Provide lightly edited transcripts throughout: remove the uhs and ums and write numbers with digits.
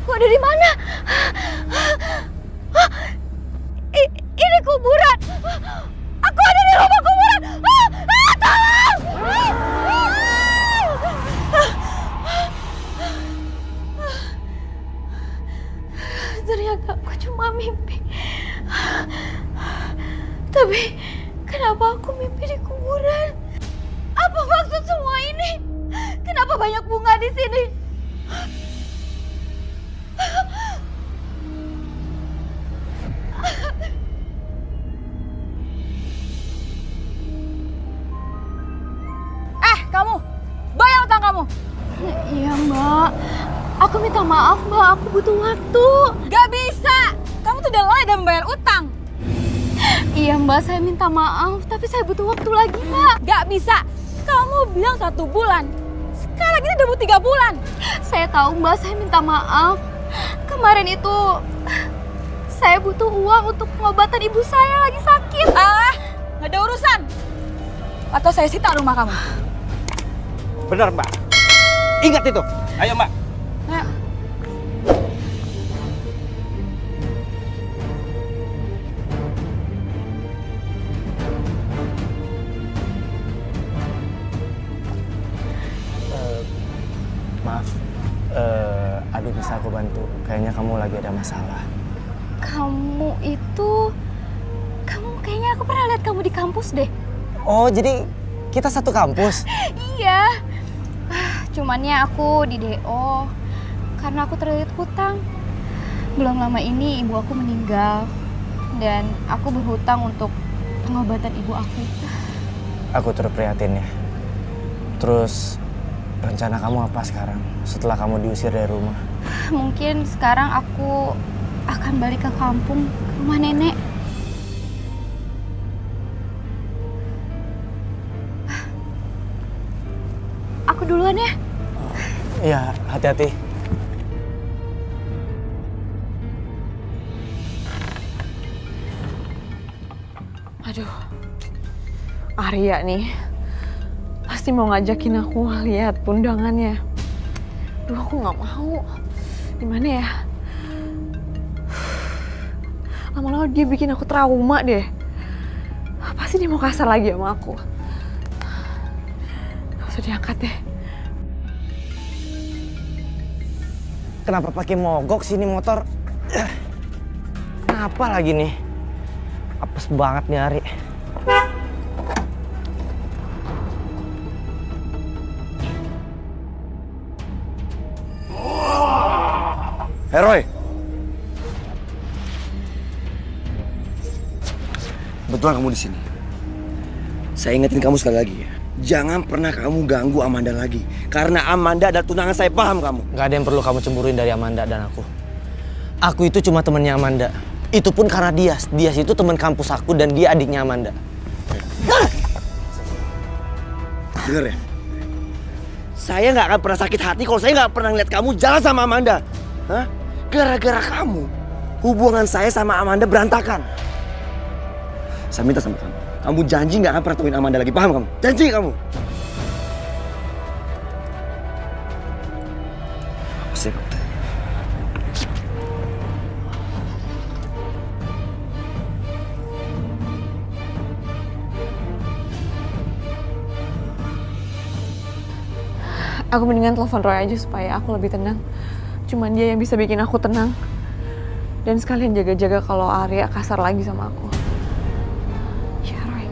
Aku ada di mana? Ini kuburan. Aku ada di lubang kuburan. Tolong! Ternyata aku cuma mimpi. Tapi kenapa aku mimpi di kuburan? Apa maksud semua ini? Kenapa banyak bunga di sini? Kamu, bayar utang kamu. Iya Mbak, aku minta maaf Mbak, aku butuh waktu. Gak bisa, kamu tuh udah lalai dalam membayar utang. Iya Mbak, saya minta maaf, tapi saya butuh waktu lagi Mbak. Gak bisa, kamu bilang 1 bulan. Sekarang ini udah mau 3 bulan. Saya tahu Mbak, saya minta maaf. Kemarin itu saya butuh uang untuk pengobatan ibu saya lagi sakit. Gak ada urusan. Atau saya sita rumah kamu. Benar Mbak. Ingat itu. Ayo Mbak. Nah, Maaf, aduh bisa aku bantu? Kayaknya kamu lagi ada masalah. Kamu kayaknya aku pernah lihat kamu di kampus deh. Oh, jadi kita satu kampus? Iya. Cumannya aku di DO karena aku terlilit hutang. Belum lama ini ibu aku meninggal dan aku berhutang untuk pengobatan ibu aku. Aku turut prihatin ya. Terus rencana kamu apa sekarang setelah kamu diusir dari rumah? Mungkin sekarang aku akan balik ke kampung, ke rumah nenek. Aku duluan ya. Iya, hati-hati. Aduh, Arya nih pasti mau ngajakin aku lihat undangannya. Duh, aku nggak mau. Gimana ya? Lama-lama dia bikin aku trauma deh. Pasti dia mau kasar lagi sama aku. Gak usah diangkat deh. Kenapa pakai mogok sini motor? Kenapa lagi nih? Apes banget nih Ari. Heroy. Betul kamu di sini. Saya ingetin kamu sekali lagi ya. Jangan pernah kamu ganggu Amanda lagi. Karena Amanda adalah tunangan saya, paham kamu? Gak ada yang perlu kamu cemburuin dari Amanda dan aku. Aku itu cuma temannya Amanda. Itu pun karena Dias. Dias itu teman kampus aku dan dia adiknya Amanda. Dengar ya. Saya nggak akan pernah sakit hati kalau saya nggak pernah ngeliat kamu jalan sama Amanda. Hah? Gara-gara kamu, hubungan saya sama Amanda berantakan. Saya minta sama kamu. Kamu janji nggak akan pernah temuin Amanda lagi, paham kamu? Janji kamu. Apa sih kamu? Aku mendingan telepon Roy aja supaya aku lebih tenang. Cuman dia yang bisa bikin aku tenang. Dan sekalian jaga-jaga kalau Arya kasar lagi sama aku. Ya, Roy.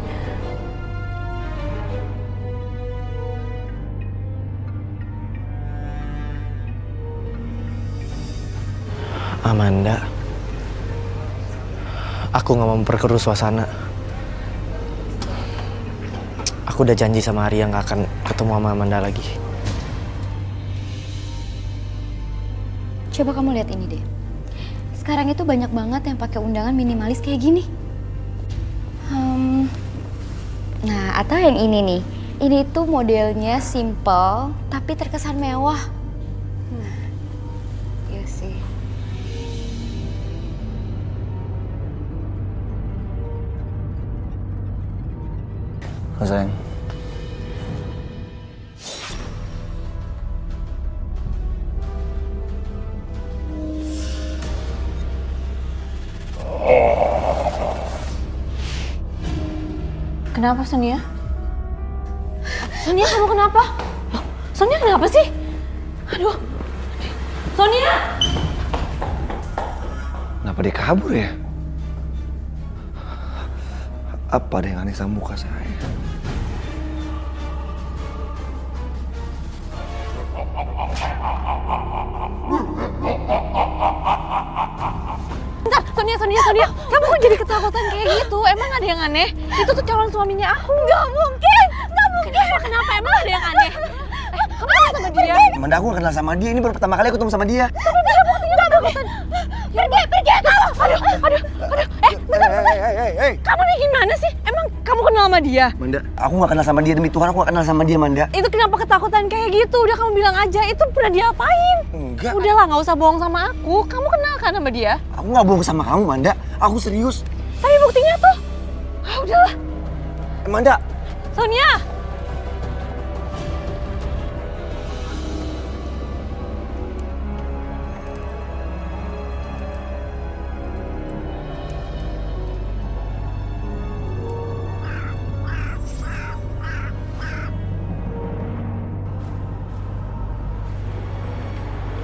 Amanda, aku gak mau memperkeruh suasana. Aku udah janji sama Arya gak akan ketemu sama Amanda lagi. Coba kamu lihat ini deh. Sekarang itu banyak banget yang pakai undangan minimalis kayak gini. Nah, atau yang ini nih. Ini tuh modelnya simple tapi terkesan mewah. Iya sih. Oh, sayang. Kenapa Sonia? Sonia kamu kenapa? Loh, Sonia kenapa sih? Aduh. Sonia! Kenapa dia kabur ya? Apa ada yang aneh sama muka saya? Bentar, Sonia. Kamu kok jadi ketakutan kayak gitu? Emang ada yang aneh? Itu tuh calon suaminya aku. Nggak mungkin. Kenapa? Emang ada yang aneh? Kamu kenal sama dia? Amanda, aku gak kenal sama dia. Ini baru pertama kali aku ketemu sama dia. Pergi kamu. Aduh. Hei. Kamu nih gimana sih? Emang kamu kenal sama dia? Amanda, aku gak kenal sama dia. Demi Tuhan, aku gak kenal sama dia, Amanda. Itu kenapa ketakutan kayak gitu? Udah kamu bilang aja, itu pernah diapain? Enggak. Udahlah, nggak usah bohong sama aku. Kamu kenal kan sama dia? Aku gak bohong sama kamu, Amanda. Aku serius. Tapi buktinya tuh, udahlah. Amanda. Sonia!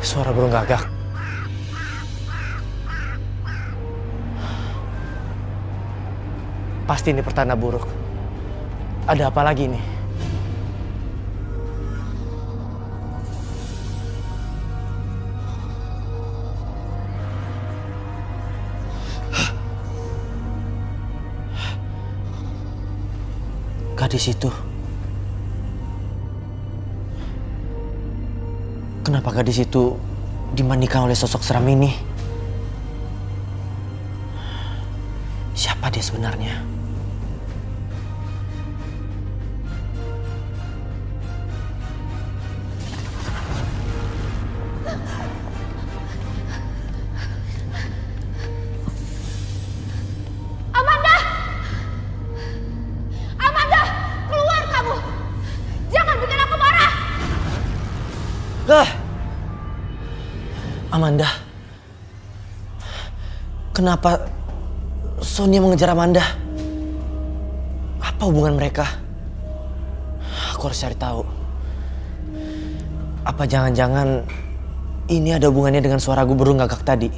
Suara burung gagak. Pasti ini pertanda buruk. Ada apa lagi nih? Gadis itu. Kenapa gadis itu dimandikan oleh sosok seram ini? Siapa dia sebenarnya? Amanda, keluar kamu. Jangan bikin aku marah. Amanda. Kenapa Sonia mengejar Amanda? Apa hubungan mereka? Aku harus cari tahu. Apa jangan-jangan ini ada hubungannya dengan suara burung gagak tadi?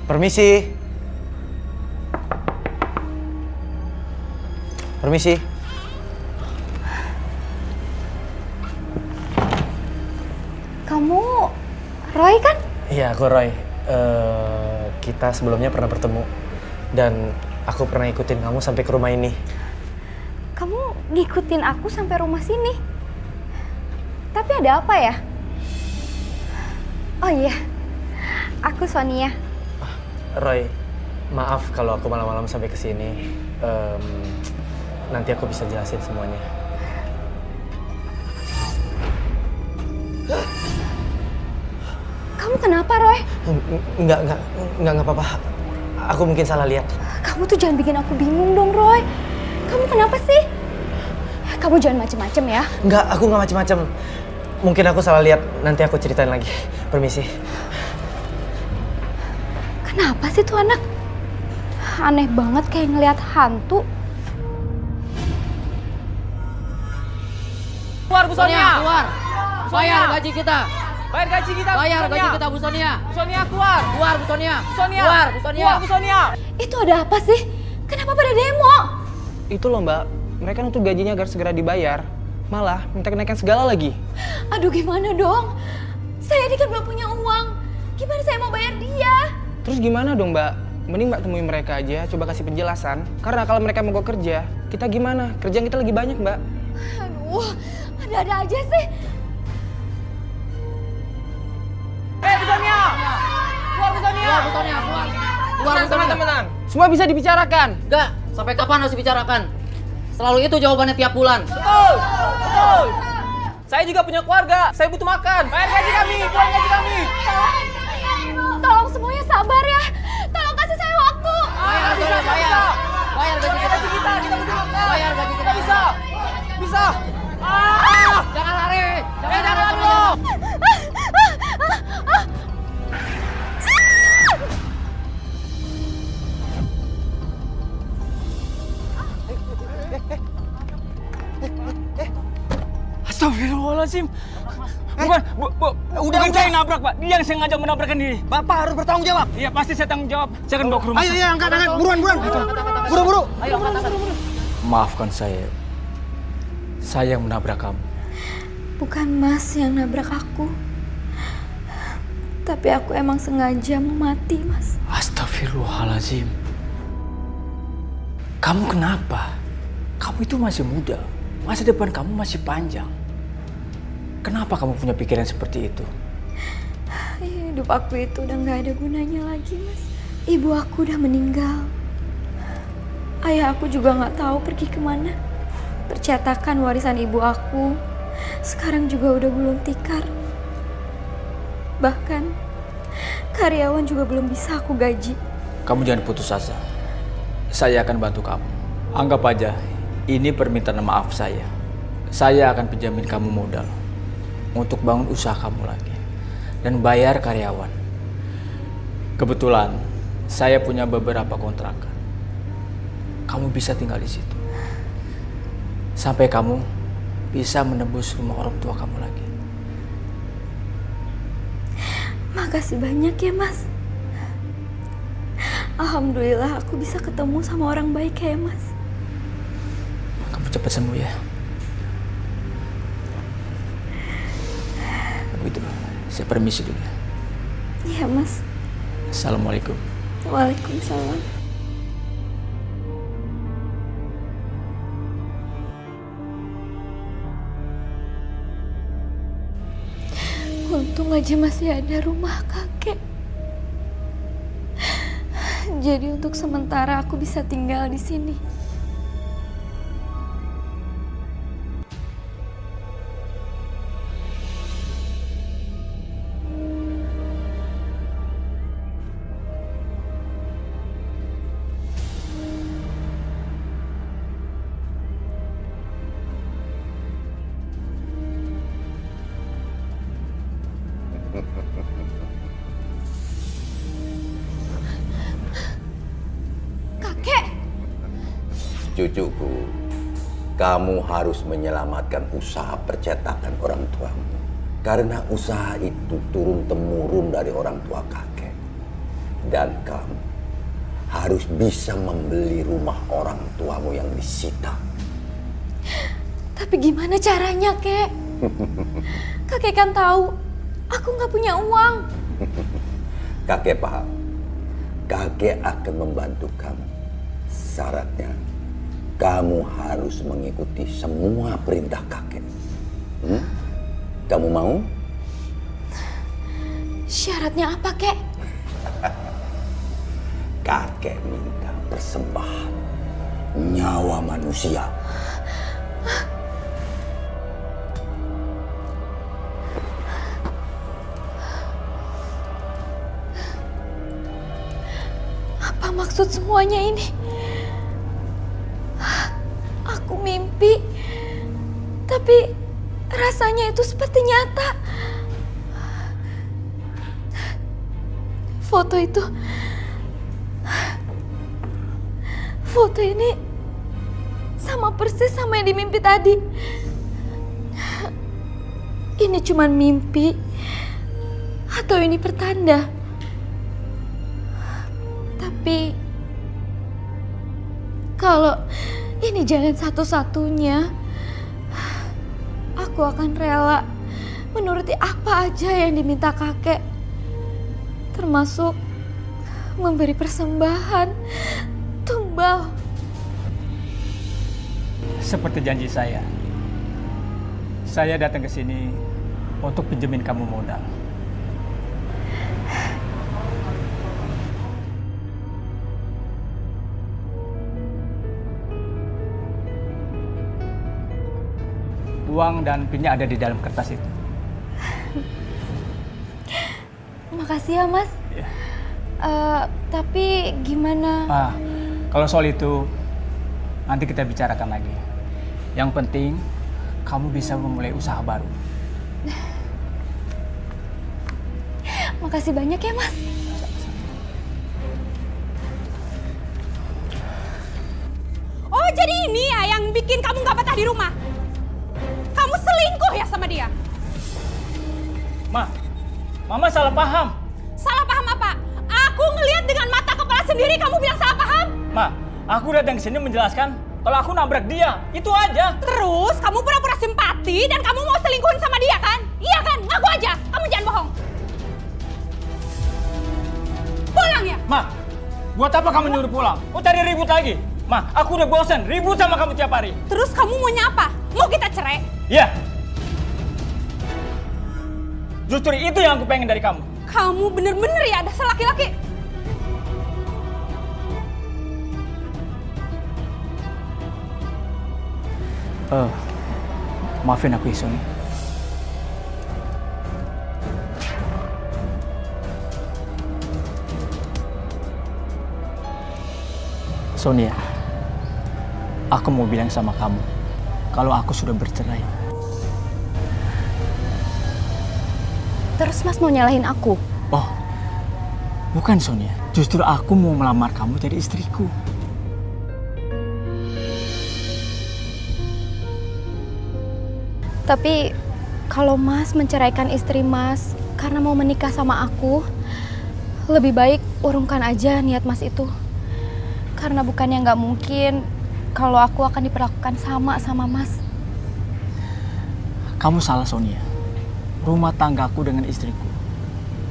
Permisi. Kamu Roy kan? Iya, aku Roy. Kita sebelumnya pernah bertemu. Dan aku pernah ikutin kamu sampai ke rumah ini. Kamu ngikutin aku sampai rumah sini. Tapi ada apa ya? Oh iya, aku Sonia. Roy, maaf kalau aku malam-malam sampai ke sini. Nanti aku bisa jelasin semuanya. Kamu kenapa, Roy? Enggak apa-apa. Aku mungkin salah lihat. Kamu tuh jangan bikin aku bingung dong, Roy. Kamu kenapa sih? Kamu jangan macem-macem ya. Enggak, aku nggak macem-macem. Mungkin aku salah lihat. Nanti aku ceritain lagi. Permisi. Kenapa sih tuh anak? Aneh banget kayak ngelihat hantu. Keluar Bu Sonia, keluar. Bayar gaji kita. Bayar gaji kita, Bu Bayar Sonia. gaji kita Bu Sonia. Sonia keluar. Keluar Bu Sonia. Sonia. Keluar Bu Sonia. Keluar Bu Sonia. Itu ada apa sih? Kenapa pada demo? Itu loh Mbak, mereka nuntut gajinya agar segera dibayar. Malah minta kenaikan segala lagi. Aduh gimana dong? Saya ini kan belum punya uang. Gimana saya mau bayar dia? Terus gimana dong Mbak? Mending Mbak temui mereka aja, coba kasih penjelasan. Karena kalau mereka mau kerja, kita gimana? Kerjaan kita lagi banyak Mbak. Aduh, ada-ada aja sih. Bu Sonia. Keluar Bu Sonia. Keluar Bu Sonia, keluar. Keluar Bu Sonia. Teman-teman. Semua bisa dibicarakan. Enggak, sampai kapan harus dibicarakan? Selalu itu jawabannya tiap bulan. Betul. Saya juga punya keluarga. Saya butuh makan. Bayar gaji kami. Keluar gaji kami. Tolong semuanya sabar ya. Tolong kasih saya waktu. Bayar, Bisa. Bayar gaji kita. Kita butuh makan. Bayar gaji kita. Kita bisa. Jangan lari. Jangan lari dulu. Astagfirullahaladzim. Bukan, bukan saya yang nabrak, Pak. Dia yang sengaja menabrakkan diri. Bapak harus bertanggung jawab. Iya, pasti saya tanggung jawab. Saya akan bawa ke rumah. Ayo, angkat, buruan. Buru. Maafkan saya. Saya yang menabrak kamu. Bukan Mas yang nabrak aku. Tapi aku emang sengaja mau mati, Mas. Astagfirullahaladzim. Kamu kenapa? Kamu itu masih muda. Masa depan kamu masih panjang. Kenapa kamu punya pikiran seperti itu? Hidup aku itu udah gak ada gunanya lagi, Mas. Ibu aku udah meninggal. Ayah aku juga gak tahu pergi kemana. Percetakan warisan ibu aku sekarang juga udah gulung tikar. Bahkan karyawan juga belum bisa aku gaji. Kamu jangan putus asa. Saya akan bantu kamu. Anggap aja ini permintaan maaf saya. Saya akan pinjamin kamu modal untuk bangun usaha kamu lagi dan bayar karyawan. Kebetulan saya punya beberapa kontrakan. Kamu bisa tinggal di situ sampai kamu bisa menebus rumah orang tua kamu lagi. Makasih banyak ya, Mas. Alhamdulillah aku bisa ketemu sama orang baik kayak Mas. Kamu cepat sembuh ya. Begitu, saya permisi dulu. Iya, Mas. Assalamualaikum. Waalaikumsalam. Untung aja masih ada rumah kakek. Jadi untuk sementara aku bisa tinggal di sini. Cucuku, kamu harus menyelamatkan usaha percetakan orang tuamu. Karena usaha itu turun-temurun dari orang tua kakek. Dan kamu harus bisa membeli rumah orang tuamu yang disita. Tapi gimana caranya, Kek? Kakek kan tahu aku nggak punya uang. Kakek paham. Kakek akan membantu kamu. Syaratnya, kamu harus mengikuti semua perintah kakek. Kamu mau? Syaratnya apa, Kek? Kakek minta persembahan nyawa manusia. Apa maksud semuanya ini? Aku mimpi, tapi rasanya itu seperti nyata. Foto ini sama persis sama yang di mimpi tadi. Ini cuman mimpi atau ini pertanda? Tapi kalau ini jalan satu-satunya, aku akan rela menuruti apa aja yang diminta kakek. Termasuk memberi persembahan, tumbal. Seperti janji saya datang ke sini untuk pinjemin kamu modal. Uang dan pinnya ada di dalam kertas itu. Makasih ya, Mas. Ya. Tapi gimana? Kalau soal itu nanti kita bicarakan lagi. Yang penting kamu bisa memulai usaha baru. Makasih banyak ya, Mas. Oh, jadi ini ya yang bikin kamu nggak betah di rumah? Kamu selingkuh ya sama dia? Ma, Mama salah paham. Salah paham apa? Aku ngelihat dengan mata kepala sendiri kamu bilang salah paham. Ma, aku datang ke sini menjelaskan kalau aku nabrak dia. Itu aja. Terus kamu pura-pura simpati dan kamu mau selingkuhin sama dia kan? Iya kan? Ngaku aja. Kamu jangan bohong. Pulang ya? Ma, buat apa kamu nyuruh pulang? Mau cari ribut lagi? Ma, aku udah bosan ribut sama kamu tiap hari. Terus kamu maunya apa? Mau kita cerai? Iya. Justru itu yang aku pengen dari kamu. Kamu bener-bener ya dasar laki-laki. Maafin aku ya, Sony. Sonia, aku mau bilang sama kamu kalau aku sudah bercerai. Terus Mas mau nyalahin aku? Oh, bukan Sonia. Justru aku mau melamar kamu jadi istriku. Tapi kalau Mas menceraikan istri Mas karena mau menikah sama aku, lebih baik urungkan aja niat Mas itu. Karena bukannya nggak mungkin kalau aku akan diperlakukan sama Mas. Kamu salah, Sonia. Rumah tanggaku dengan istriku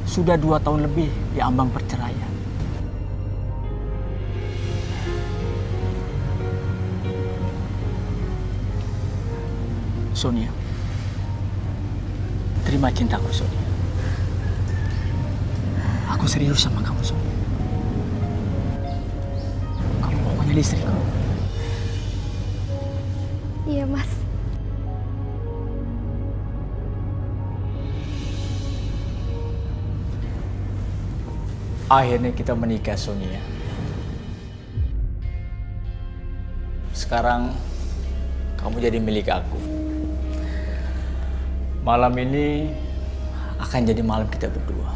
sudah 2 tahun lebih di ambang perceraian. Sonia, terima cintaku, Sonia. Aku serius sama kamu, Sonia. Kamu mau jadi istriku? Iya, Mas. Akhirnya kita menikah, Sonia. Sekarang kamu jadi milik aku. Malam ini akan jadi malam kita berdua.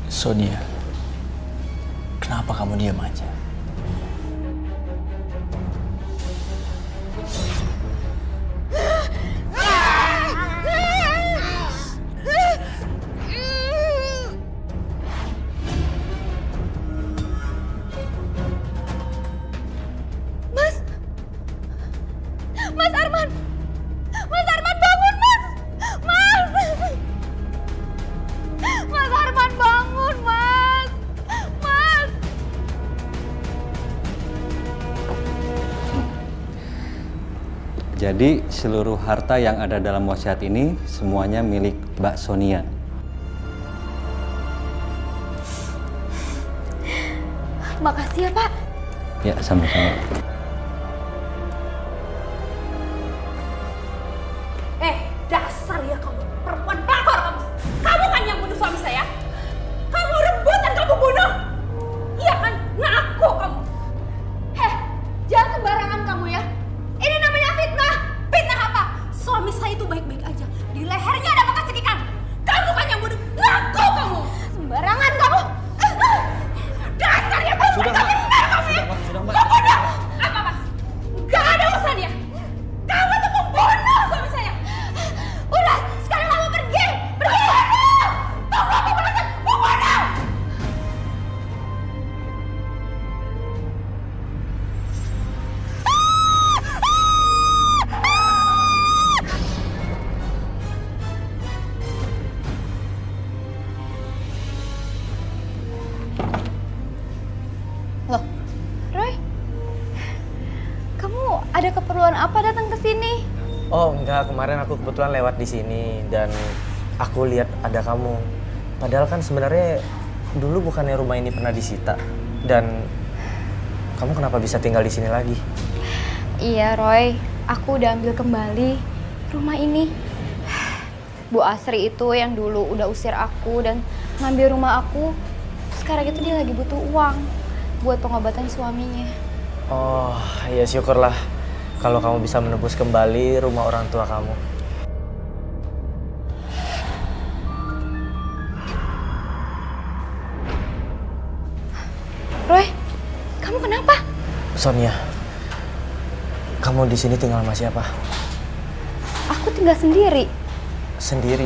Sonia, kenapa kamu diam aja? Mas Arman! Mas Arman bangun, Mas! Mas! Mas Arman bangun, Mas! Mas! Jadi seluruh harta yang ada dalam wasiat ini semuanya milik Mbak Sonia. Makasih ya, Pak. Ya, sama-sama. Dasar ya kamu, perempuan pelakor kamu. Kamu kan yang bunuh suami saya. Kamu rebut dan kamu bunuh. Iya kan? Ngaku kamu. Jangan sembarangan kamu ya. Ini namanya fitnah. Fitnah apa? Suami saya itu baik-baik aja. Di lehernya ada bekas cekikan. Kamu kan yang bunuh. Ngaku kamu. Sembarangan kamu. Dasar ya perempuan gak benar kamu ya. Pembunuh. Apa mas? Gak ada urusan ya. Kamu tuh pembunuh suami saya. Udah, sekarang kamu pergi. Pergi. Tunggu apa balasan? Pembunuh. Loh, Roy? Kamu ada keperluan apa datang ke sini? Oh enggak, kemarin aku kebetulan lewat di sini dan aku lihat ada kamu. Padahal kan sebenarnya dulu bukannya rumah ini pernah disita. Dan kamu kenapa bisa tinggal di sini lagi? Iya, Roy. Aku udah ambil kembali rumah ini. Bu Asri itu yang dulu udah usir aku dan ngambil rumah aku. Sekarang itu dia lagi butuh uang buat pengobatan suaminya. Oh, ya syukurlah kalau kamu bisa menebus kembali rumah orang tua kamu. Sonia, kamu di sini tinggal sama siapa? Aku tinggal sendiri. Sendiri.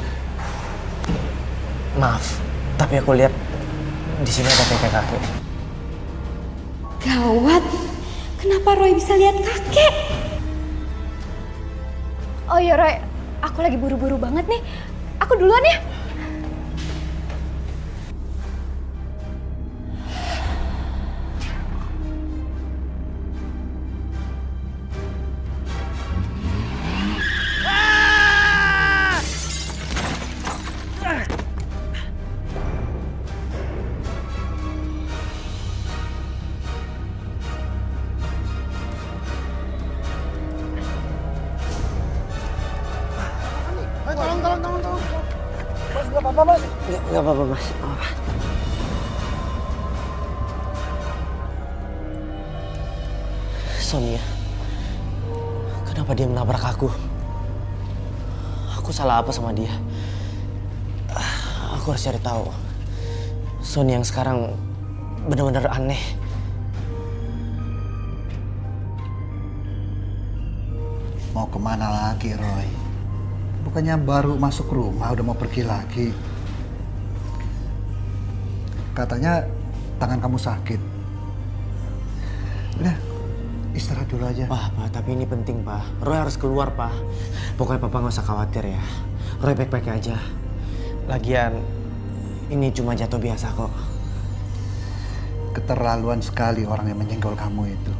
Maaf, tapi aku lihat di sini ada kakek-kakek. Gawat. Kenapa Roy bisa lihat kakek? Oh iya Roy, aku lagi buru-buru banget nih. Aku duluan ya. Tolong. Mas, nggak apa-apa, Mas. Nggak apa-apa, Mas. Oh. Sonia, kenapa dia menabrak aku? Aku salah apa sama dia? Aku harus cari tahu. Sonia yang sekarang benar-benar aneh. Mau kemana lagi, Roy? Bukannya baru masuk rumah udah mau pergi lagi. Katanya tangan kamu sakit. Udah, istirahat dulu aja. Pak, tapi ini penting, Pak. Roy harus keluar, Pak. Pokoknya Papa nggak usah khawatir ya. Roy baik-baik aja. Lagian, ini cuma jatuh biasa kok. Keterlaluan sekali orang yang menyenggol kamu itu.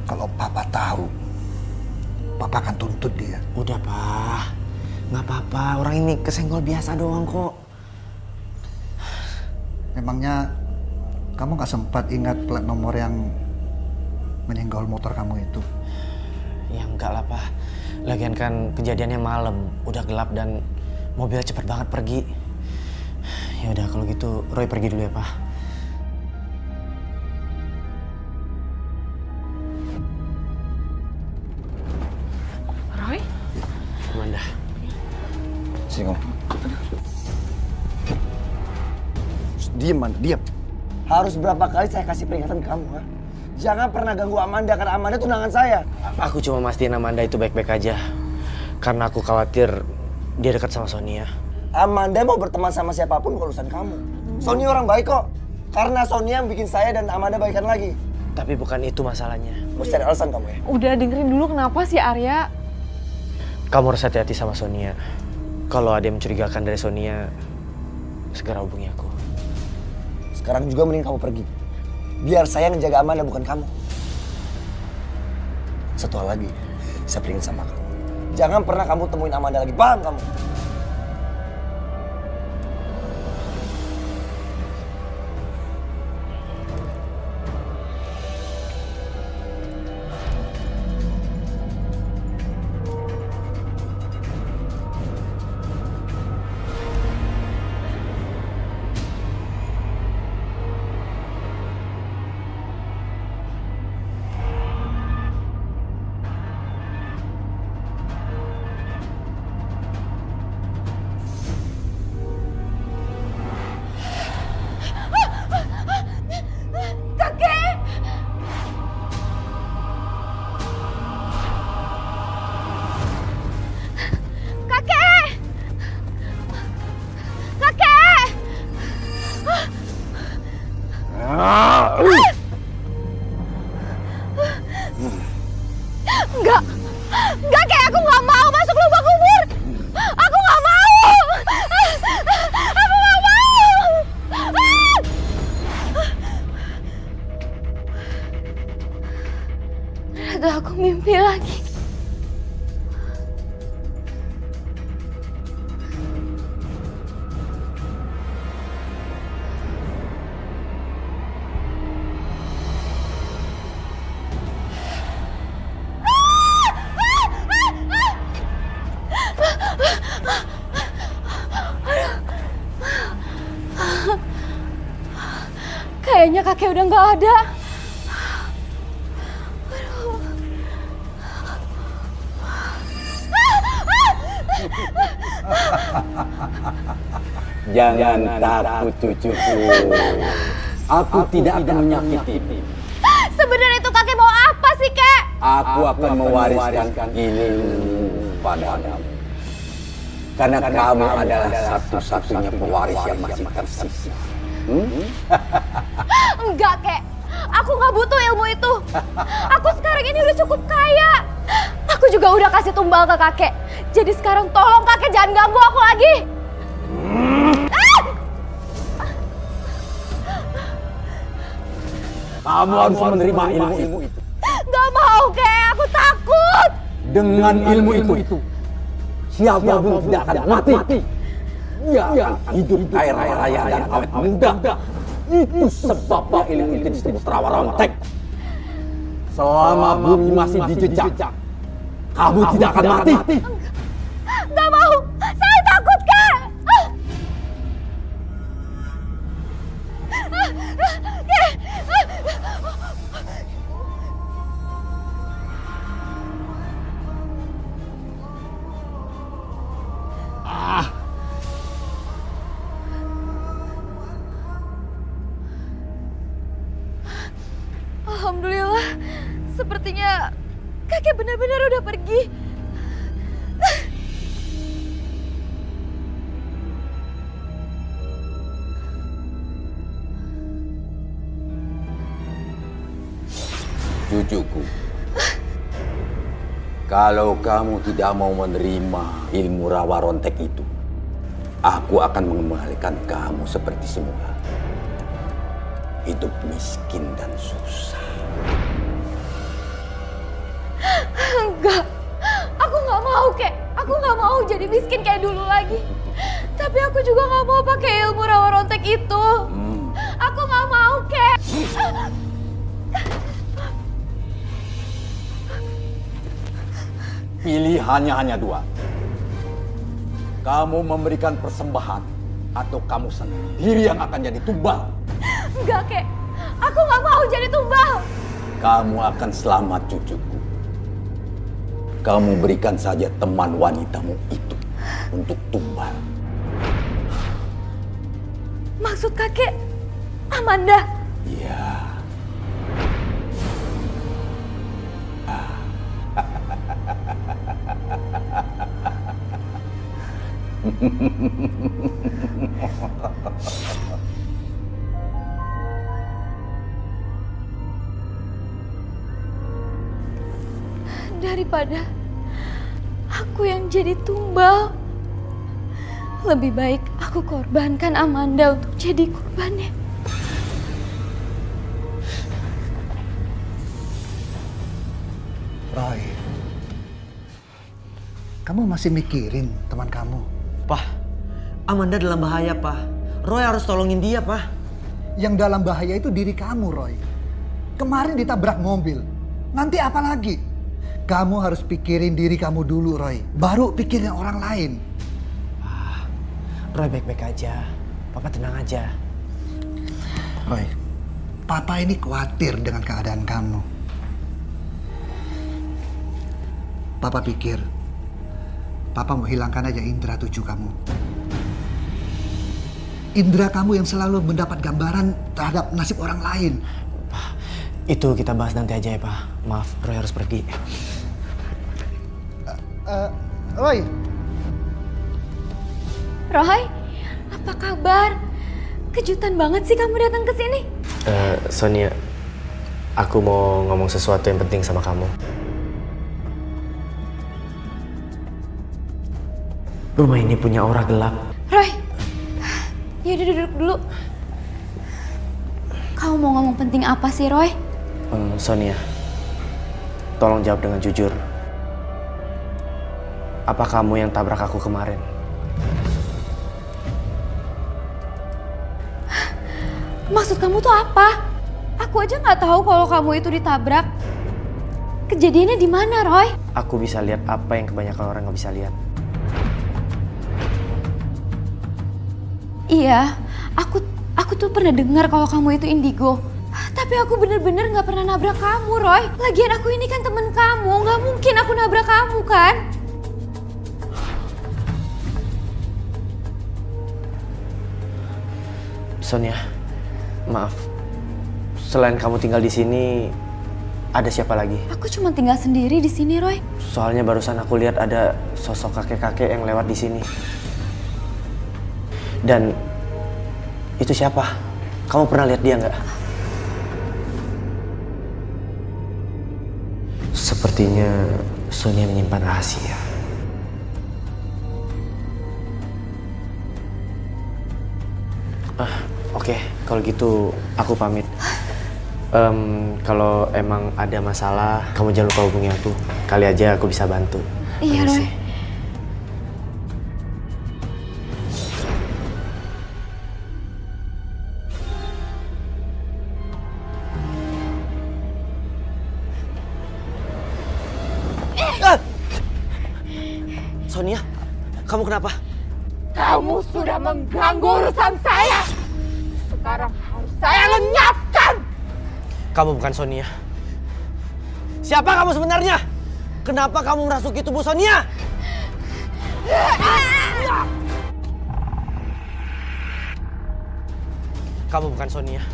Kalau Papa tahu, Papa akan tuntut dia. Udah, Pak. Nggak apa-apa. Orang ini kesenggol biasa doang kok. Memangnya kamu nggak sempat ingat plat nomor yang menyenggol motor kamu itu? Ya enggak lah, Pak. Lagian kan kejadiannya malam, udah gelap dan mobil cepet banget pergi. Ya udah kalau gitu Roy pergi dulu ya, Pak. Roy? Amanda. Sini kamu. Diem, Amanda, diem. Harus berapa kali saya kasih peringatan ke kamu, ha? Jangan pernah ganggu Amanda, karena Amanda tunangan saya. Aku cuma mastiin Amanda itu baik-baik aja. Karena aku khawatir dia dekat sama Sonia. Amanda mau berteman sama siapapun urusan kamu. Sonia orang baik kok. Karena Sonia yang bikin saya dan Amanda baikan lagi. Tapi bukan itu masalahnya. Mesti ada alasan kamu ya? Udah dengerin dulu kenapa sih Arya? Kamu harus hati-hati sama Sonia. Kalau ada yang mencurigakan dari Sonia, segera hubungi aku. Sekarang juga mending kamu pergi. Biar saya ngejaga Amanda, bukan kamu. Satu hal lagi, saya peringat sama kamu. Jangan pernah kamu temuin Amanda lagi, paham kamu? Enggak, kayak aku nggak mau masuk lubang kubur. Aku nggak mau. Aku nggak mau. Ternyata aku mimpi lagi. Kayaknya kakek udah nggak ada. Jangan takut cucuku. Aku tidak akan menyakiti. Sebenarnya itu kakek mau apa sih, Kek? Aku akan mewariskan ilmu padamu. Karena kamu adalah satu-satunya pewaris yang masih tersisa. Enggak, Kek. Aku nggak butuh ilmu itu. Aku sekarang ini udah cukup kaya. Aku juga udah kasih tumbal ke kakek. Jadi sekarang tolong kakek jangan ganggu aku lagi. Kamu harus menerima ilmu itu. Gak mau, Kek. Aku takut. Dengan ilmu itu, siapapun tidak akan mati. Dia akan hidup kaya raya dan awet muda. Itu sebabnya ilmu itu disebut rawa rontek. Selama bumi masih dijejak, kamu tidak akan mati. Gak mau. Saya takut, Kek. Alhamdulillah, sepertinya kakek benar-benar udah pergi. Cucuku, kalau kamu tidak mau menerima ilmu rawa rontek itu, aku akan mengembalikan kamu seperti semula. Hidup miskin dan susah. Enggak, aku nggak mau, Kek. Aku nggak mau jadi miskin kayak dulu lagi. Tapi aku juga nggak mau pakai ilmu rawa rontek itu. Aku nggak mau, Kek. Pilihannya hanya dua. Kamu memberikan persembahan atau kamu sendiri yang akan jadi tumbal. Enggak, Kek. Aku nggak mau jadi tumbal. Kamu akan selamat, cucuku. Kamu berikan saja teman wanitamu itu untuk tumbal. Maksud kakek, Amanda? Iya. Daripada aku yang jadi tumbal, lebih baik aku korbankan Amanda untuk jadi korbannya. Roy, kamu masih mikirin teman kamu? Pak, Amanda dalam bahaya, Pak. Roy harus tolongin dia, Pak. Yang dalam bahaya itu diri kamu, Roy. Kemarin ditabrak mobil. Nanti apa lagi? Kamu harus pikirin diri kamu dulu, Roy. Baru pikirin orang lain. Roy baik-baik aja. Papa tenang aja. Roy, Papa ini khawatir dengan keadaan kamu. Papa pikir, Papa mau hilangkan aja indera tujuh kamu. Indera kamu yang selalu mendapat gambaran terhadap nasib orang lain. Itu kita bahas nanti aja ya, Pak. Maaf, Roy harus pergi. Roy. Roy, apa kabar? Kejutan banget sih kamu datang ke sini. Sonia, aku mau ngomong sesuatu yang penting sama kamu. Rumah ini punya aura gelap. Roy, yaudah duduk dulu. Kamu mau ngomong penting apa sih, Roy? Sonia, tolong jawab dengan jujur. Apa kamu yang tabrak aku kemarin? Maksud kamu tuh apa? Aku aja nggak tahu kalau kamu itu ditabrak. Kejadiannya di mana, Roy? Aku bisa lihat apa yang kebanyakan orang nggak bisa lihat. Iya, aku tuh pernah dengar kalau kamu itu indigo. Tapi aku bener-bener nggak pernah nabrak kamu, Roy. Lagian aku ini kan temen kamu, nggak mungkin aku nabrak kamu kan? Sonia, maaf. Selain kamu tinggal di sini, ada siapa lagi? Aku cuma tinggal sendiri di sini, Roy. Soalnya barusan aku lihat ada sosok kakek-kakek yang lewat di sini. Dan itu siapa? Kamu pernah lihat dia nggak? Sepertinya Sonia menyimpan rahasia. Oke, kalau gitu aku pamit. Kalau emang ada masalah, kamu jangan lupa hubungi aku. Kali aja aku bisa bantu. Iya, Roy. Sonia, kamu kenapa? Kamu sudah mengganggu urusan saya. Sekarang harus saya lenyapkan. Kamu bukan Sonia. Siapa kamu sebenarnya? Kenapa kamu merasuki tubuh Sonia? Kamu bukan Sonia.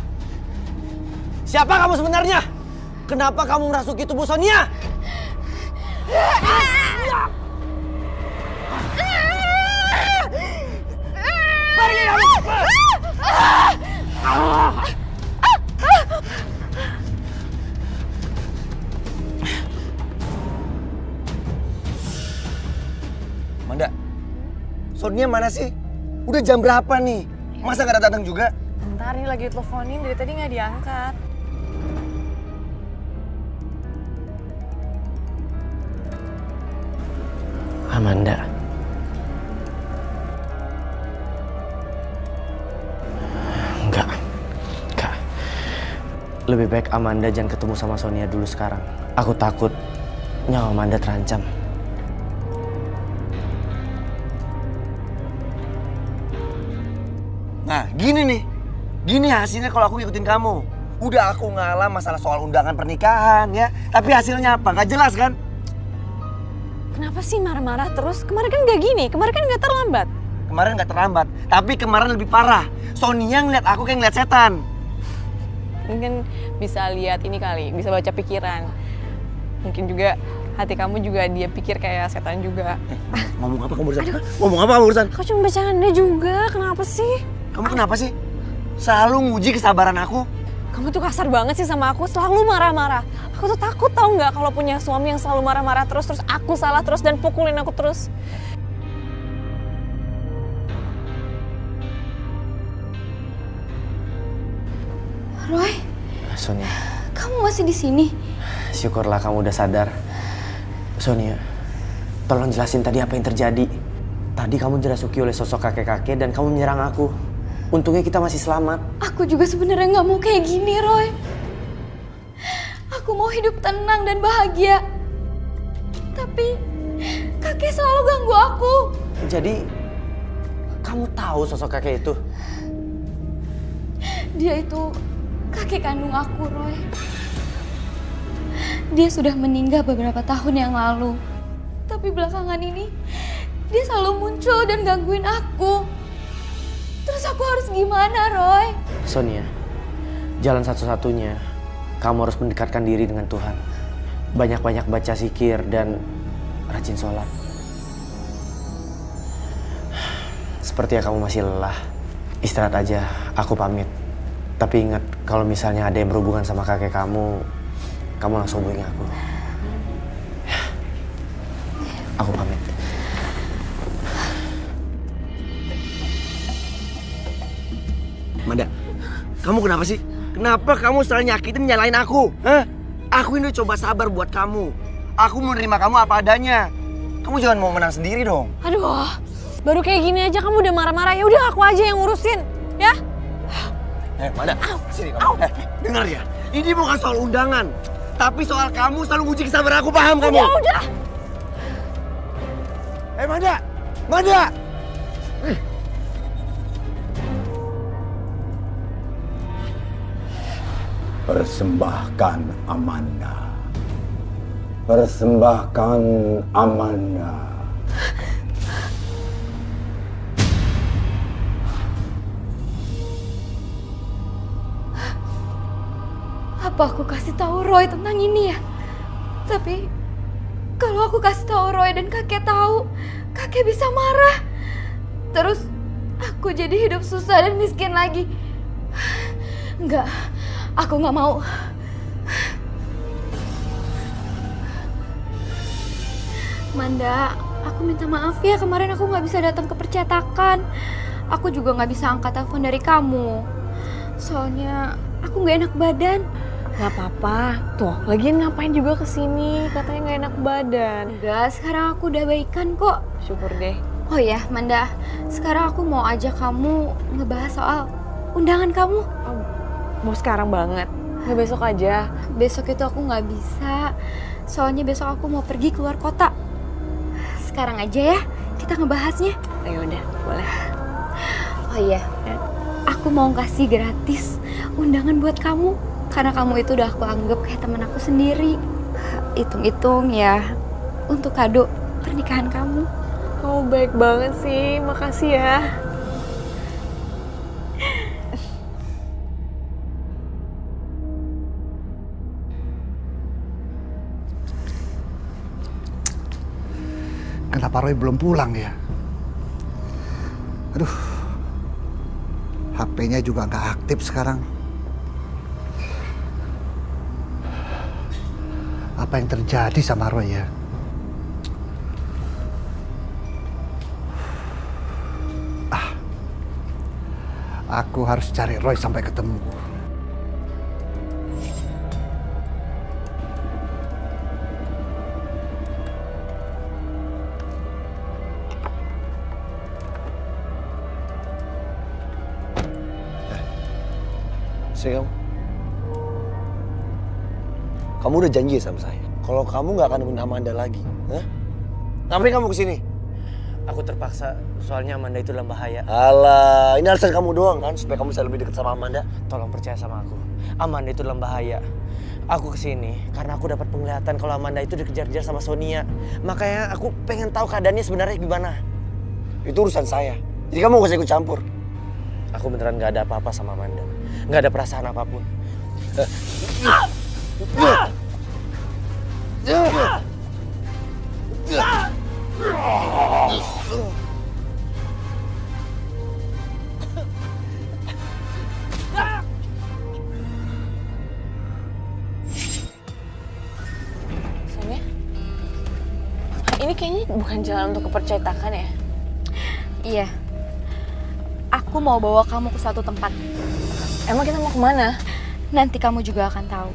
Siapa kamu sebenarnya? Kenapa kamu merasuki tubuh Sonia? Pergi kamu! Amanda, Sonia mana sih? Udah jam berapa nih? Masa gak datang juga? Bentar nih lagi teleponin, dari tadi nggak diangkat. Amanda. Enggak. Lebih baik Amanda jangan ketemu sama Sonia dulu sekarang. Aku takut nyawa Amanda terancam. Nah, gini nih. Gini hasilnya kalau aku ngikutin kamu. Udah aku ngalah masalah soal undangan pernikahan ya. Tapi hasilnya apa? Gak jelas kan? Kenapa sih marah-marah terus? Kemarin kan nggak gini, kemarin kan nggak terlambat. Kemarin gak terlambat. Tapi kemarin lebih parah. Sonia ngeliat aku kayak ngeliat setan. Mungkin bisa lihat ini kali, bisa baca pikiran. Mungkin juga hati kamu juga dia pikir kayak setan juga. Ngomong apa kamu barusan? Ngomong apa kamu barusan? Aku cuma bercanda juga, kenapa sih? Kamu kenapa sih? Selalu nguji kesabaran aku. Kamu tuh kasar banget sih sama aku, selalu marah-marah. Aku tuh takut tahu nggak kalau punya suami yang selalu marah-marah terus aku salah terus dan pukulin aku terus. Roy, Sonia, kamu masih di sini? syukurlah kamu udah sadar. Sonia, tolong jelasin tadi apa yang terjadi. Tadi kamu dirasuki oleh sosok kakek-kakek dan kamu menyerang aku. Untungnya kita masih selamat. Aku juga sebenarnya nggak mau kayak gini, Roy. Aku mau hidup tenang dan bahagia. Tapi kakek selalu ganggu aku. Jadi, kamu tahu sosok kakek itu? Dia itu kakek kandung aku, Roy. Dia sudah meninggal beberapa tahun yang lalu. Tapi belakangan ini, dia selalu muncul dan gangguin aku. Terus aku harus gimana, Roy? Sonia, jalan satu-satunya, kamu harus mendekatkan diri dengan Tuhan. Banyak-banyak baca zikir dan rajin sholat. Sepertinya kamu masih lelah. Istirahat aja, aku pamit. Tapi ingat, kalau misalnya ada yang berhubungan sama kakek kamu langsung hubungi aku. Aku pamit. Amanda, kamu kenapa sih? Kenapa kamu selalu nyakitin nyalain aku? Hah? Aku ini coba sabar buat kamu. Aku menerima kamu apa adanya. Kamu jangan mau menang sendiri dong. Aduh, baru kayak gini aja kamu udah marah-marah. Ya udah aku aja yang ngurusin, ya? Amanda, sini kamu. Dengar ya, ini bukan soal undangan. Tapi soal kamu selalu nguji kesabaran aku, paham kamu? Udah. Amanda! Amanda! Persembahkan Amanda. Persembahkan Amanda. Apa aku kasih tahu Roy tentang ini ya? Tapi kalau aku kasih tahu Roy dan kakek tahu, kakek bisa marah. Terus aku jadi hidup susah dan miskin lagi. Enggak, aku nggak mau. Manda, aku minta maaf ya kemarin aku nggak bisa datang ke percetakan. Aku juga nggak bisa angkat telepon dari kamu. Soalnya aku nggak enak badan. Gak apa-apa. Tuh, lagian ngapain juga kesini? Katanya gak enak badan. Enggak, sekarang aku udah baikan kok. Syukur deh. Oh ya, Manda, sekarang aku mau ajak kamu ngebahas soal undangan kamu. Oh, mau sekarang banget? Nggak besok aja? Besok itu aku nggak bisa. Soalnya besok aku mau pergi keluar kota. Sekarang aja ya, kita ngebahasnya. Ayo udah, boleh. Oh iya, aku mau kasih gratis undangan buat kamu. Karena kamu itu udah aku anggap kayak teman aku sendiri. Hitung-hitung ya, untuk kado pernikahan kamu. Kamu baik banget sih, makasih ya. Kenapa Roy belum pulang ya? Aduh, HP-nya juga nggak aktif sekarang. Apa yang terjadi sama Roy ya? Aku harus cari Roy sampai ketemu. Sini kamu udah janji sama saya kalau kamu nggak akan nemuin Amanda lagi. Hah? Ngapain kamu kesini? Aku terpaksa, soalnya Amanda itu dalam bahaya. Alah, ini alasan kamu doang kan supaya kamu bisa lebih dekat sama Amanda. Tolong percaya sama aku. Amanda itu dalam bahaya. Aku kesini karena aku dapat penglihatan kalau Amanda itu dikejar-kejar sama Sonia. Makanya aku pengen tahu keadaannya sebenarnya gimana. Itu urusan saya. Jadi kamu gak usah ikut campur. Aku beneran gak ada apa-apa sama Amanda. Gak ada perasaan apapun. Sonia, ini kayaknya bukan jalan untuk kepercetakan ya? Iya. Aku mau bawa kamu ke suatu tempat. Emang kita mau kemana? Nanti kamu juga akan tahu.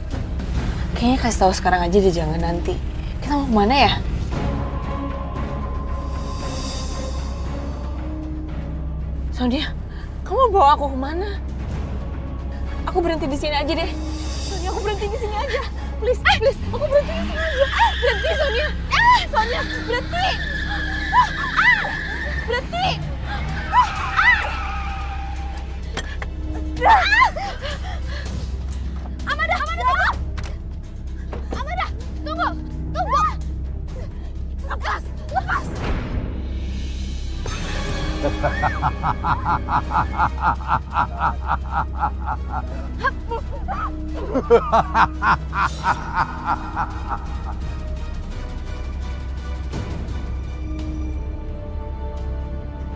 Kayaknya kasih tahu sekarang aja deh, jangan nanti. Kita mau kemana ya? Sonia, kamu bawa aku kemana? Aku berhenti di sini aja deh. Sonia, aku berhenti di sini aja. Please, please, aku berhenti di sini aja. Berhenti, Sonia. Sonia, berhenti. Berhenti. Amanda, tunggu! Amanda, tunggu! Lepas!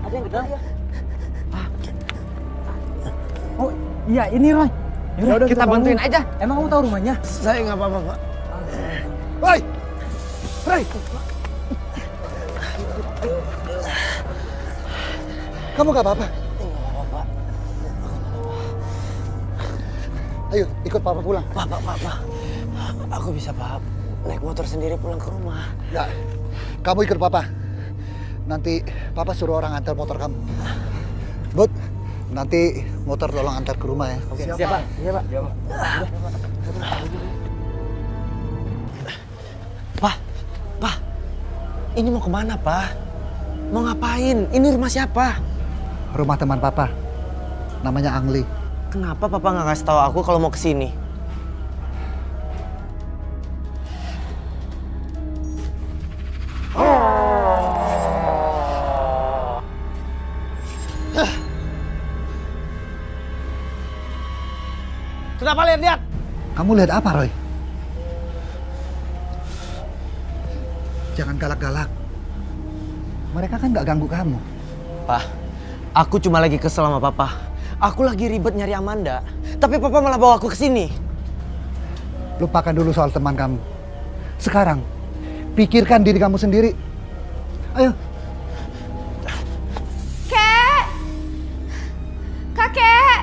Ada yang gedang ya? Oh iya ini Roy. Yaudah, kita bantuin aja. Emang kamu tahu rumahnya? Saya nggak apa-apa, Pak. Roy! Roy! Kamu nggak apa-apa? Ayo, ikut Papa pulang. Pak. Aku bisa, Pak. Naik motor sendiri pulang ke rumah. Nggak, kamu ikut Papa. Nanti Papa suruh orang antar motor kamu. Bud, nanti motor tolong antar ke rumah ya. Oke, siap Pak. Iya Pak. Pak, ini mau kemana, Pak? Mau ngapain? Ini rumah siapa? Rumah teman Papa. Namanya Angli. Kenapa Papa nggak kasih tahu aku kalau mau kesini? Kenapa lihat-lihat? Kamu lihat apa, Roy? Jangan galak-galak. Mereka kan nggak ganggu kamu. Pak, aku cuma lagi kesel sama papa. Aku lagi ribet nyari Amanda, tapi papa malah bawa aku ke sini. Lupakan dulu soal teman kamu. Sekarang, pikirkan diri kamu sendiri. Ayo. Kek! Kakek!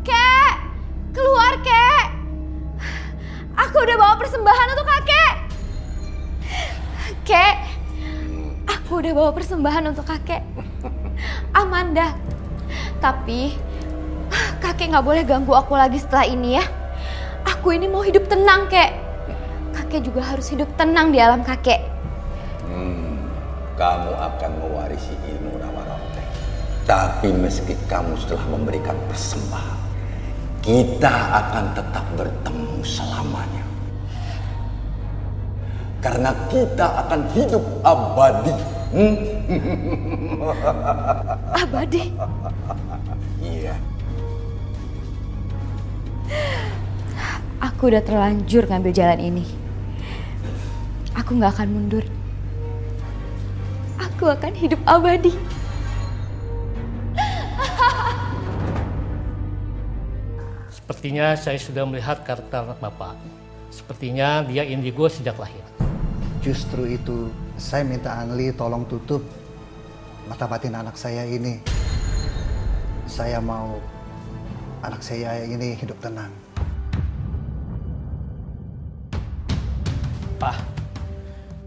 Kek! Keluar, Kek! Aku udah bawa persembahan untuk kakek. Kek, aku udah bawa persembahan untuk kakek. Amanda. Tapi, kakek nggak boleh ganggu aku lagi setelah ini ya. Aku ini mau hidup tenang, Kek. Kakek juga harus hidup tenang di alam kakek. Kamu akan mewarisi ilmu rawa-rote. Tapi meski kamu setelah memberikan persembahan, kita akan tetap bertemu selamanya. Karena kita akan hidup abadi. Abadi? Iya. Aku udah terlanjur ngambil jalan ini. Aku gak akan mundur. Aku akan hidup abadi. Sepertinya saya sudah melihat karakter anak Bapak. Sepertinya dia indigo sejak lahir. Justru itu, saya minta Angli tolong tutup mata batin anak saya ini. Saya mau anak saya ini hidup tenang. Pak,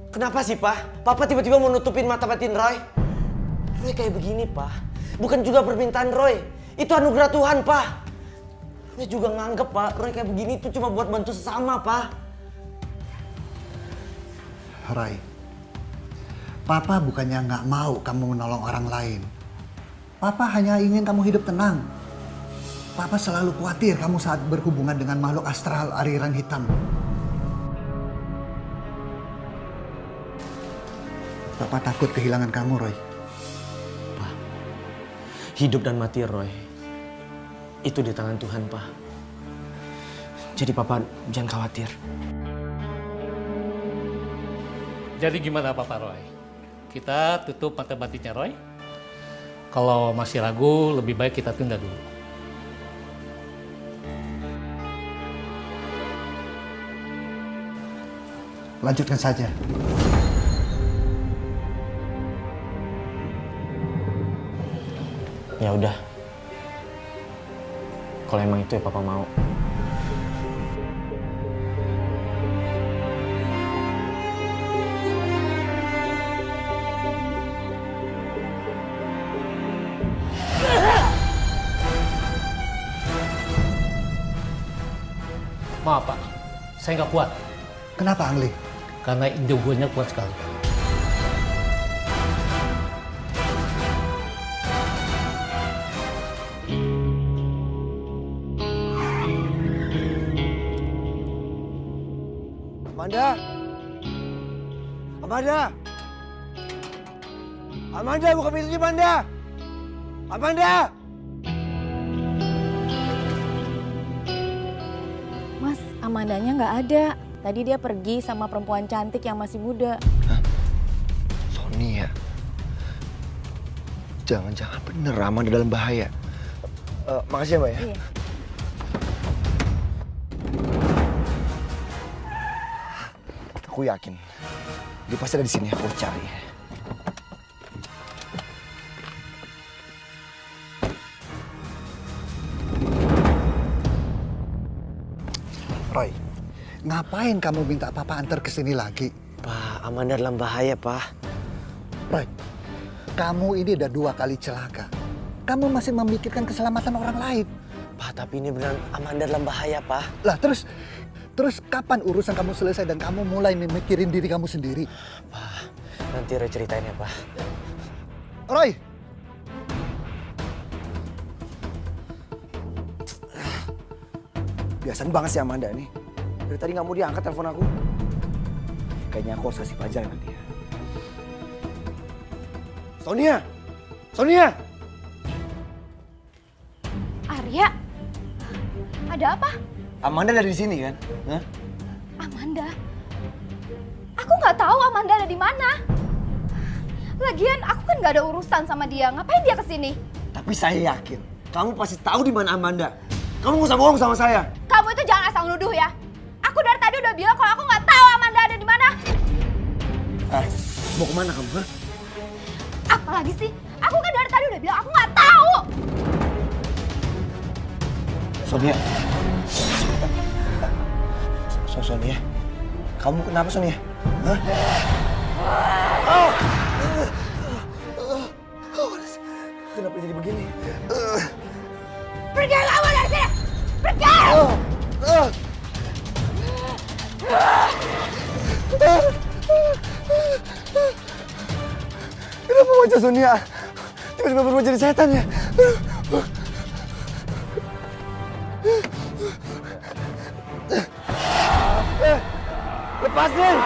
kenapa sih, Pak? Papa tiba-tiba mau nutupin mata batin Roy? Roy kayak begini, Pak. Bukan juga permintaan Roy. Itu anugerah Tuhan, Pak. Roy juga nganggep, Pak, Roy kayak begini itu cuma buat bantu sesama, Pak. Roy, Papa bukannya nggak mau kamu menolong orang lain. Papa hanya ingin kamu hidup tenang. Papa selalu khawatir kamu saat berhubungan dengan makhluk astral aliran hitam. Papa takut kehilangan kamu, Roy. Pak, hidup dan mati Roy, itu di tangan Tuhan, Pak. Jadi Papa jangan khawatir. Jadi gimana Papa Roy? Kita tutup mata batinnya Roy? Kalau masih ragu, lebih baik kita tunda dulu. Lanjutkan saja. Ya udah. Kalau emang itu ya Papa mau. Maaf Pak, saya nggak kuat. Kenapa, Angli? Karena indigonya kuat sekali. Amanda! Amanda! Amanda, buka pintunya, Amanda! Amanda! Mas, Amandanya nggak ada. Tadi dia pergi sama perempuan cantik yang masih muda. Hah? Sonia? Jangan-jangan bener Amanda dalam bahaya. Makasih ya, Mbak ya. Iya. Aku yakin dia pasti ada di sini. Aku cari. Roy, ngapain kamu minta Papa antar ke sini lagi? Pak, Amanda dalam bahaya, Pak. Roy, kamu ini udah 2 kali celaka. Kamu masih memikirkan keselamatan orang lain. Pak, tapi ini beneran Amanda dalam bahaya, Pak. Lah terus kapan urusan kamu selesai dan kamu mulai memikirin diri kamu sendiri? Pak, nanti Roy ceritain ya, Pak. Roy! Biasan banget sih Amanda nih. Dari tadi nggak mau diangkat telepon aku. Kayaknya aku harus kasih pelajaran ke dia. Sonia! Sonia! Arya? Ada Ada apa? Amanda ada di sini kan? Hah? Amanda? Aku nggak tahu Amanda ada di mana. Lagian aku kan nggak ada urusan sama dia. Ngapain dia kesini? Tapi saya yakin kamu pasti tahu di mana Amanda. Kamu nggak usah bohong sama saya. Kamu itu jangan asal nuduh ya. Aku dari tadi udah bilang kalau aku nggak tahu Amanda ada di mana. Mau kemana kamu? Hah? Apalagi sih? Aku kan dari tadi udah bilang aku nggak tahu. Sonia. Sonia. Kamu kenapa Sonia? Hah? Kenapa jadi begini? Pergi kamu dari sini! Pergi! Kenapa wajah Sonia tiba-tiba berubah jadi setan ya? Lepasin!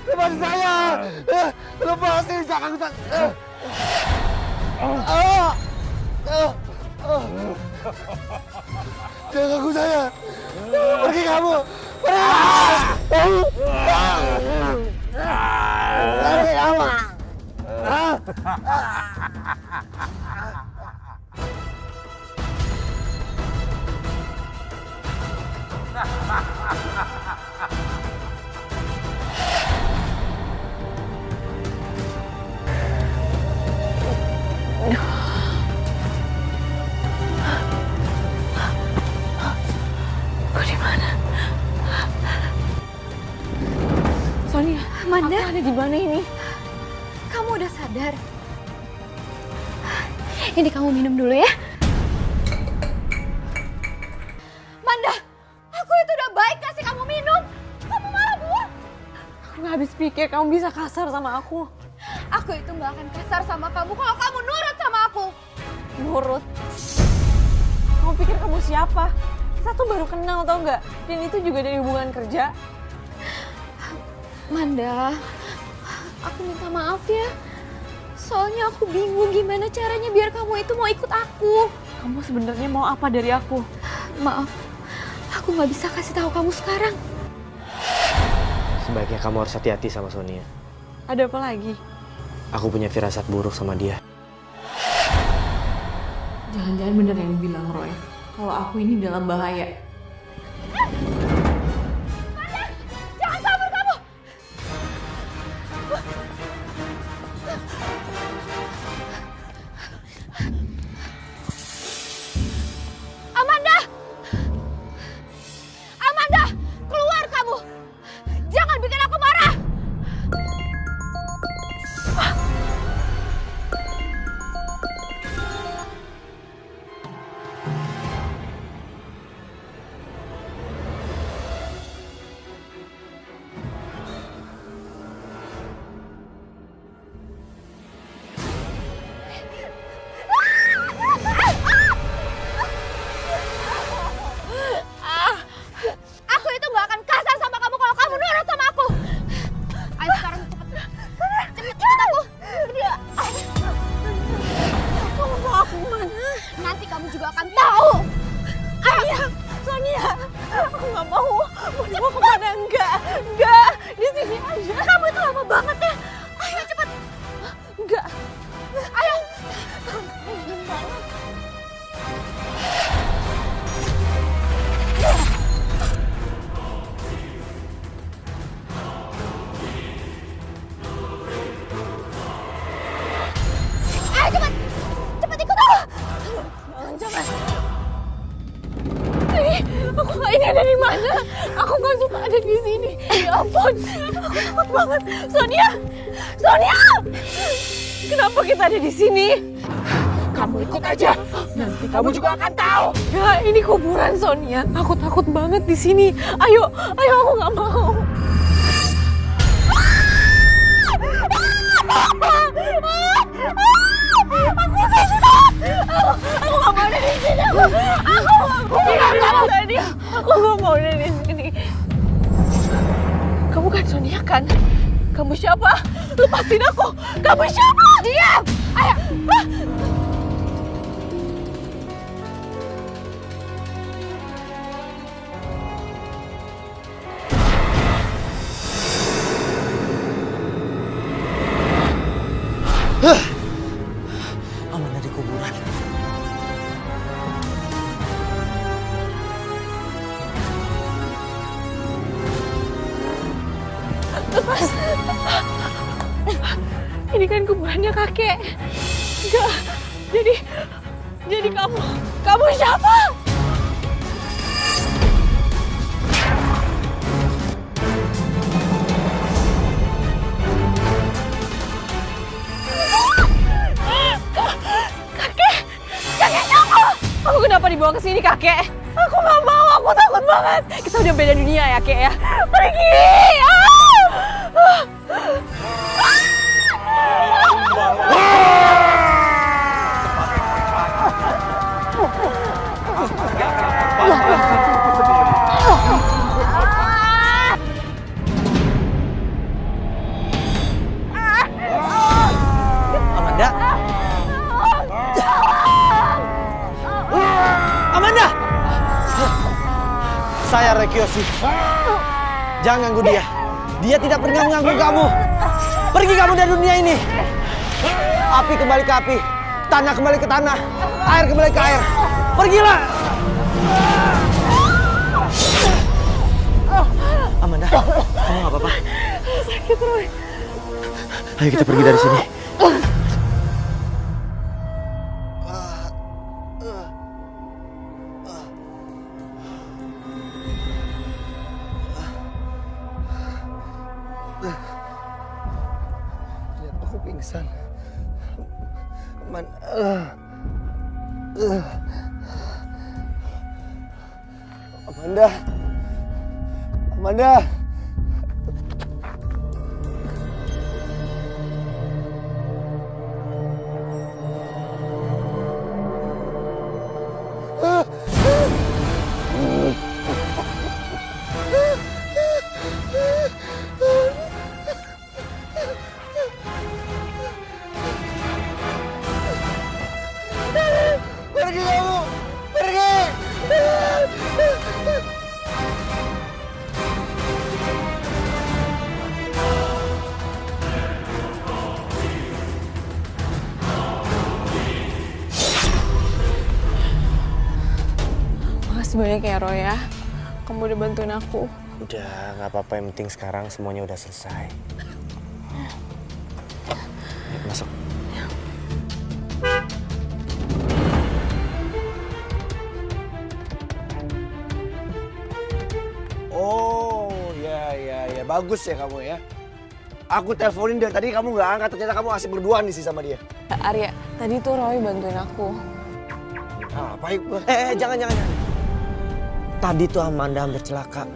Lepasin saya! Lepasin saya! Lepasin! Jangan jangan ganggu saya! Pergi kamu! Pergi! Pergi kamu! Aku di mana? Sonia, Amanda? aku ada di mana ini? Kamu udah sadar? Ini kamu minum dulu ya. Manda, aku itu udah baik kasih kamu minum. Kamu malah buang. Aku gak habis pikir kamu bisa kasar sama aku. Aku itu gak akan kasar sama kamu kalau kamu nurut sama aku. Nurut? Kamu pikir kamu siapa? Kita tuh baru kenal tau gak? Dan itu juga dari hubungan kerja. Manda, aku minta maaf ya. Soalnya aku bingung gimana caranya biar kamu itu mau ikut aku. Kamu sebenarnya mau apa dari aku? Maaf, aku gak bisa kasih tahu kamu sekarang. Sebaiknya kamu harus hati-hati sama Sonia. Ada apa lagi? Aku punya firasat buruk sama dia. Jangan-jangan bener yang bilang Roy. Kalau aku ini dalam bahaya. Jangan kabur kamu! Amanda! Amanda! Keluar kamu! Jangan bikin aku marah! Aku itu gak akan kasar sama kamu kalau kamu nurut sama aku. Ayo sekarang cepet. Cepet ikut aku. Kamu mau aku kemana? Nanti kamu juga akan tahu. Sonia! Sonia! Aku gak mau. Mau dibawa kemana? Enggak. Di sini aja. Kamu itu lama banget ya. Ayo cepet. Enggak. Ayo. Ayo cepet. Cepet ikut aku. Jangan. Ini ada di mana? Aku gak suka ada di sini. Ya ampun. Aku takut banget. Sonia! Sonia! Kenapa kita ada di sini? Kamu ikut aja. Nanti kamu juga akan tahu. Ya, ini kuburan Sonia. Aku takut banget di sini. Ayo, aku nggak mau. Aku nggak mau ada di sini. Aku nggak mau ada di sini. Kamu kan Sonia kan? Kamu siapa? Lepasin aku. Kamu siapa? Diam. Ayo. Mas. Ini kan kuburannya kakek. Enggak. Jadi kamu siapa? Kakek siapa? Aku kenapa dibawa ke sini kakek? Aku nggak mau, aku takut banget. Kita udah beda dunia ya kek ya. Pergi! Amanda? Amanda! Saya Rekiosi. Jangan ganggu dia. Dia tidak pernah mengganggu kamu. Pergi kamu dari dunia ini. Api kembali ke api. Tanah kembali ke tanah. Air kembali ke air. Pergilah! Amanda, kamu nggak apa-apa? Sakit, Roy. Ayo kita pergi dari sini. Aku pingsan. Amanda. Amanda. Pergi kamu! Pergi! Makasih banyak ya Roy ya. Kamu udah bantuin aku. Udah, nggak apa-apa. Yang penting sekarang semuanya udah selesai. Ayo, masuk. Oh, ya. Bagus ya kamu ya. Aku teleponin dari tadi kamu nggak angkat. Ternyata kamu asik berduaan nih sih sama dia. Arya, tadi tuh Roy bantuin aku. Apa itu? Jangan. Tadi tuh Amanda hampir celaka.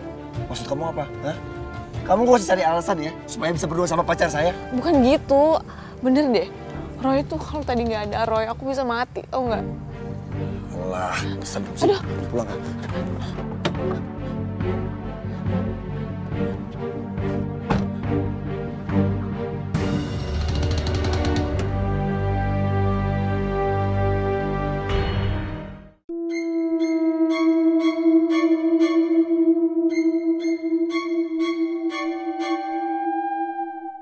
Maksud kamu apa? Hah? Kamu gak usah cari alasan ya, supaya bisa berdua sama pacar saya. Bukan gitu. Bener deh. Roy tuh kalau tadi nggak ada Roy, aku bisa mati, tau nggak? Alah, kesan. Aduh. Pulang kan?